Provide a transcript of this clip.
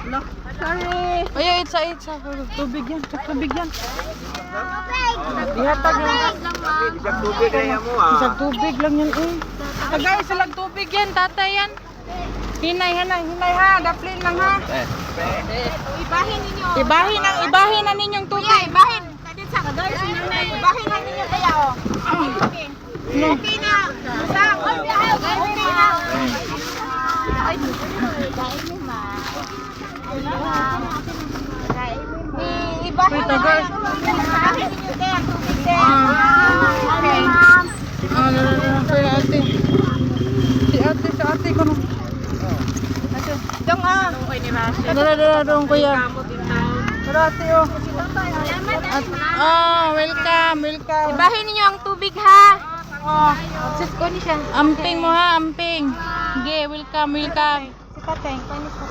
No, sorry. Ay, itsa. Tubig yan. Tubig yan. Ihatag yan. Isang tubig na yan mo ah. Isang tubig lang yan eh. Tagay, isalang tubig yan, tatay yan. Hinay ha. Daplin lang ha. Ibahin na ninyong tubig. Ibahin. Kadit sa kadar sa nanay. Ibahin na ninyo kaya oh. Okay na. Okay na. Ay, kain mo ma. Ibahin na. Ibahin ninyo kaya tubig din. Okay. Kaya ate. Si ate ko no. Dong okay ni Rashi. Dong kuya. Ate oh. Welcome. Ibahin ninyo ang tubig ha. Oh, Sus ko ni siya. amping mo ha, amping. Okay, welcome. Si Tatay, panis